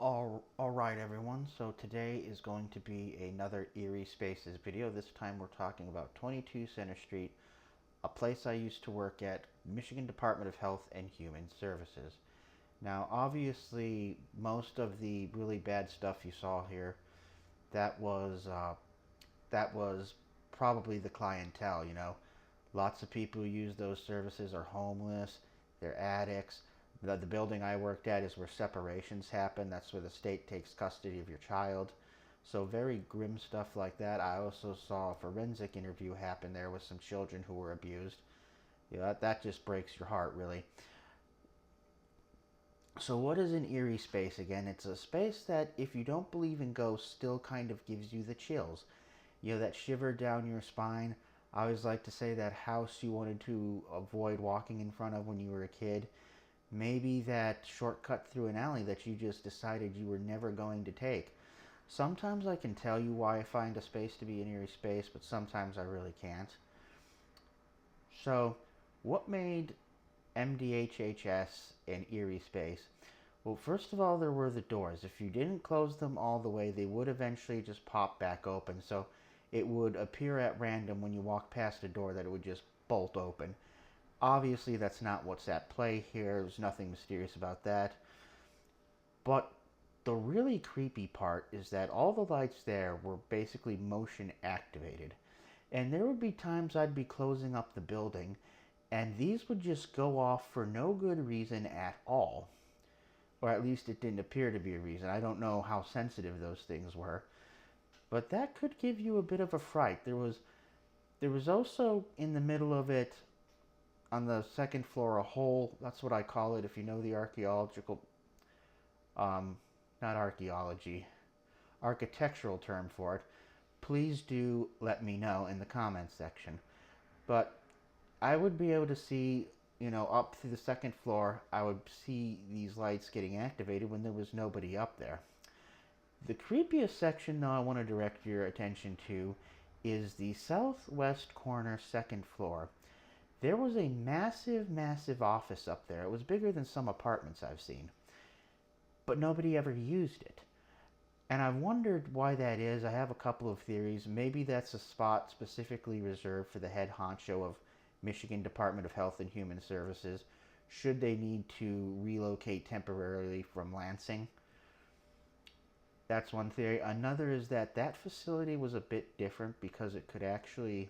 Alright everyone, so today is going to be another Eerie Spaces video. This time we're talking about 22 Center Street, a place I used to work at, Michigan Department of Health and Human Services. Now obviously most of the really bad stuff you saw here, that was, uh, that was probably the clientele, you know. Lots of people who use those services are homeless, they're addicts. The building I worked at is where separations happen. That's where the state takes custody of your child. So very grim stuff like that. I also saw a forensic interview happen there with some children who were abused. Yeah, that just breaks your heart, really. So what is an eerie space again? It's a space that, if you don't believe in ghosts, still kind of gives you the chills. You know, that shiver down your spine. I always like to say that house you wanted to avoid walking in front of when you were a kid. Maybe that shortcut through an alley that you just decided you were never going to take. Sometimes I can tell you why I find a space to be an eerie space, but sometimes I really can't. So, what made MDHHS an eerie space? Well, first of all, there were the doors. If you didn't close them all the way, they would eventually just pop back open. So it would appear at random when you walk past a door that it would just bolt open. Obviously, that's not what's at play here. There's nothing mysterious about that. But the really creepy part is that all the lights there were basically motion activated. And there would be times I'd be closing up the building, and these would just go off for no good reason at all. Or at least it didn't appear to be a reason. I don't know how sensitive those things were. But that could give you a bit of a fright. There was also in the middle of it, on the second floor, a hole. That's what I call it. If you know the archaeological, not archaeology, architectural term for it, please do let me know in the comments section. But I would be able to see, you know, up through the second floor, I would see these lights getting activated when there was nobody up there. The creepiest section, though, I want to direct your attention to is the southwest corner second floor. There was a massive, massive office up there. It was bigger than some apartments I've seen. But nobody ever used it. And I've wondered why that is. I have a couple of theories. Maybe that's a spot specifically reserved for the head honcho of Michigan Department of Health and Human Services, should they need to relocate temporarily from Lansing. That's one theory. Another is that that facility was a bit different because it could actually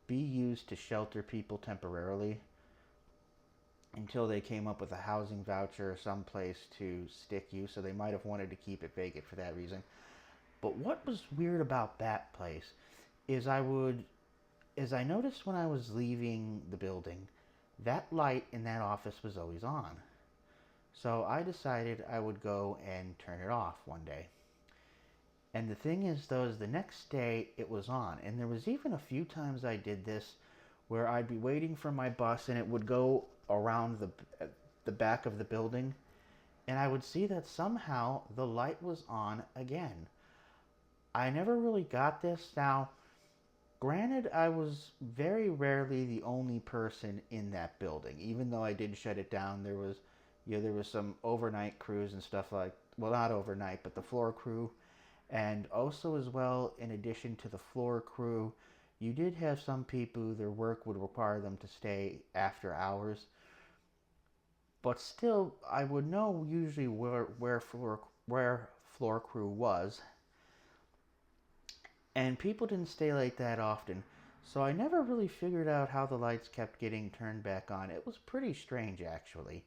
be used to shelter people temporarily until they came up with a housing voucher or some place to stick you, so they might have wanted to keep it vacant for that reason. But what was weird about that place is I noticed when I was leaving the building, that light in that office was always on. So I decided I would go and turn it off one day. And the thing is, though, is the next day it was on. And there was even a few times I did this where I'd be waiting for my bus and it would go around the back of the building. And I would see that somehow the light was on again. I never really got this. Now, granted, I was very rarely the only person in that building. Even though I did shut it down, there was some overnight crews and stuff like, well, not overnight, but the floor crew. And also as well, in addition to the floor crew, you did have some people their work would require them to stay after hours. But still, I would know usually where floor crew was. And people didn't stay late that often. So I never really figured out how the lights kept getting turned back on. It was pretty strange, actually.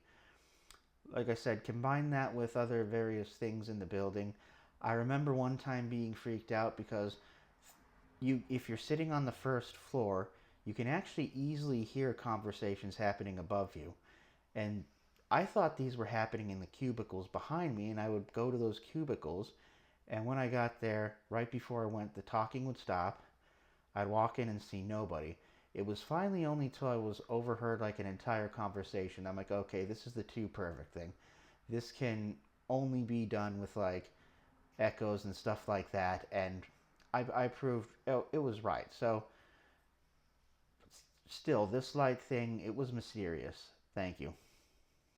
Like I said, combine that with other various things in the building. I remember one time being freaked out because if you're sitting on the first floor, you can actually easily hear conversations happening above you. And I thought these were happening in the cubicles behind me, and I would go to those cubicles, and when I got there, right before I went, the talking would stop. I'd walk in and see nobody. It was finally only till I was overheard like an entire conversation. I'm like, okay, this is the too perfect thing. This can only be done with like echoes and stuff like that, and I proved it was right. So still, this light thing, it was mysterious. Thank you.